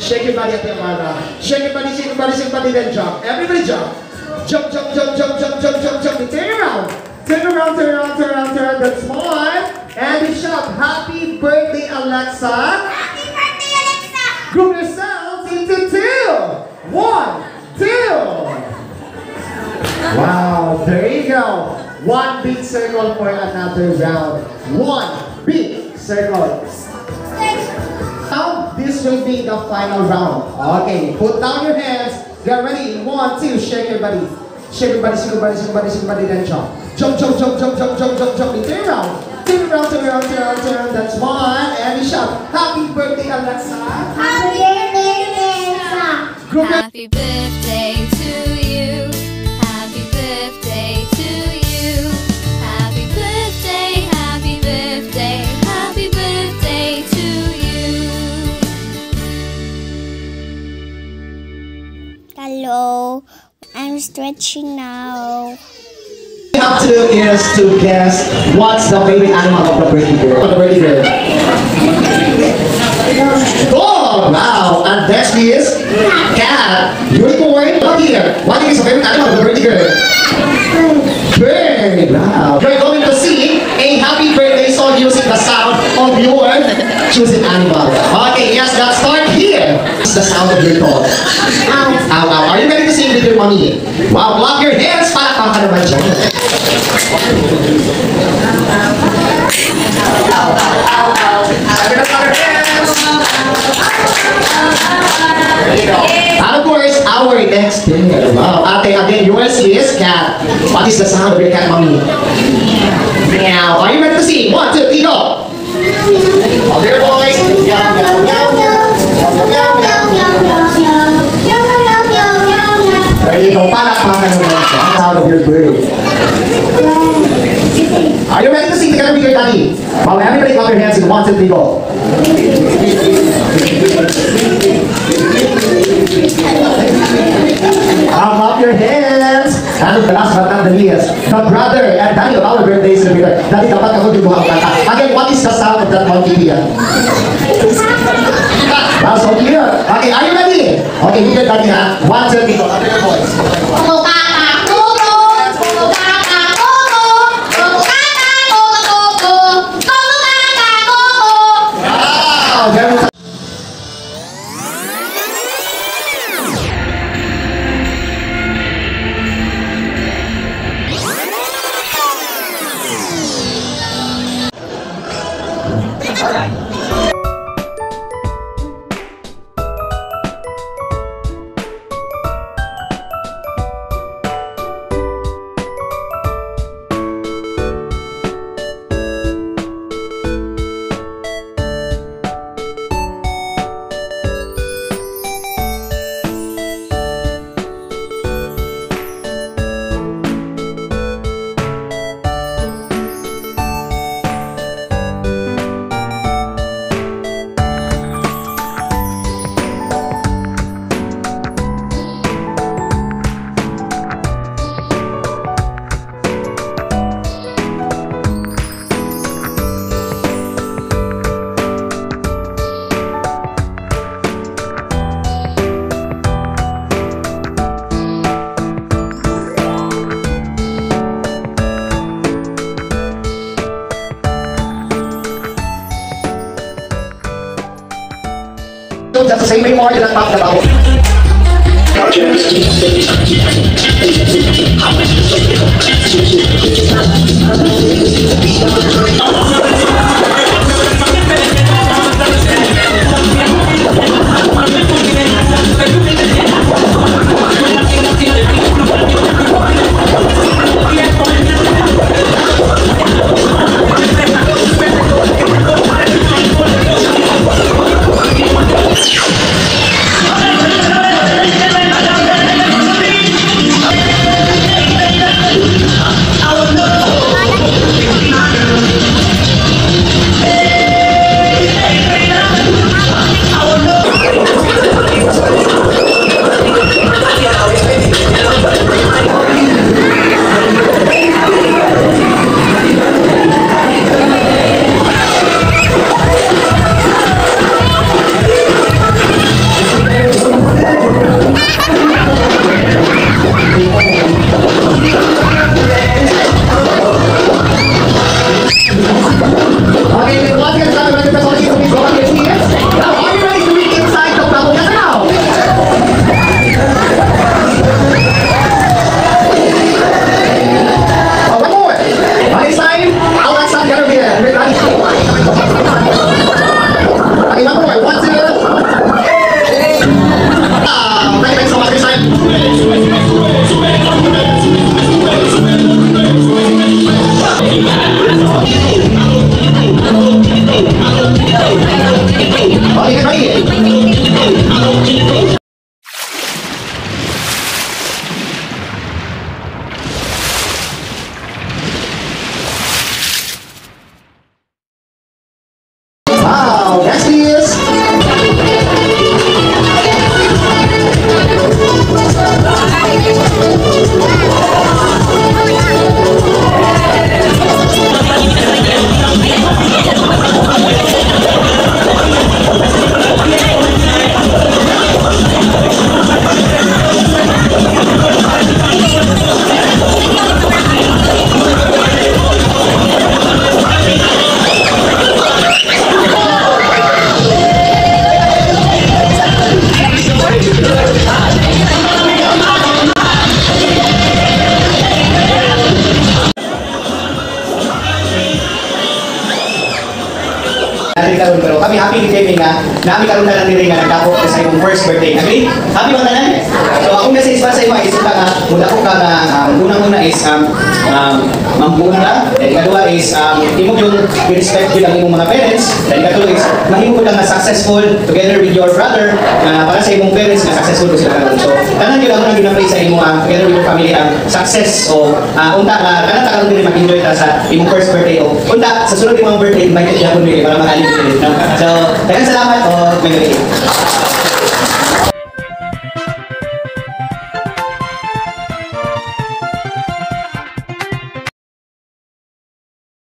Shake your body at the Amara. Shake your body, shake your body, shake your body, then jump. Everybody jump. Jump, jump, jump, jump, jump, jump, jump, jump. Turn around. Turn around, turn around, turn around, turn around. That's one. And we shout, happy birthday, Alexa. Happy birthday, Alexa. Group yourselves into two. 1, 2. Wow, there you go. One big circle for another round. One big circle. Now, this will be the final round. Okay, put down your hands. Get ready. 1, 2. Shake your body. Shake your body, shake your body, shake your body, shake your body, then jump. Jump, jump, jump, jump, jump, jump, jump, jump. Turn around. Turn around, turn around, turn around, turn around. That's one. And we shout, happy birthday, Alexa. Happy birthday, Alexa. Happy birthday to you. Happy birthday to you. Happy birthday, happy birthday, happy birthday to you. Hello, I'm stretching now. Up to is to guess what's the favorite animal of the birthday girl. Oh wow! And next is cat. Unicorn. Look here. What is the favorite animal of the birthday girl? Bird. Wow. You're going to sing a happy birthday song using the sound of your choosing animal. Okay, yes, let's start here. It's the sound of your dog. Ow. Ow, ow. Are you ready to sing with your mommy? Wow, clap your hands para kang naman dyan. And of course, our next dinner. Wow. Ate, again, yours is cat. What is the sound of your cat, mommy? Meow. Are you ready to sing? 1, 2, 3, go. Oh, there, boys. Meow, meow, meow, meow. There you go. Palakpakan naman the sound of your bird. Are you ready to sing together with your daddy? Well, everybody clap your hands in 1, 2, 3, go. Clap your hands. And the last but not the least, the brother and daddy of our birthday celebrator. Daddy, dapat ako dibuha ang kanta. Again, what is the sound of that monkey here? Wow, so cute. Okay, are you ready? Okay, with your daddy ha. 1, 2, 3, go. After your voice. Just the same way more than talked about. Wow, next is natin karon pero kami happy ni Kevin nga nami karon na lang diri nga nagdako sa imong first birthday. Agree? Happy ba tanan? So akong message para sa imo is ita nga mula ko ka nga unang-una is mambuon ka. And kadua is imo yung respect gyud ang imong mga parents. And kadua is mahimo lang na successful together with your brother para sa imong parents nga successful ko sila karon. So tanan gyud ako nang ginapray sa imo together with your family ang success o unta tanan ta karon diri mag-enjoy ta sa imong first birthday o unta sa sunod imong birthday may gyapon diri para mahalin diri. So daghang salamat o may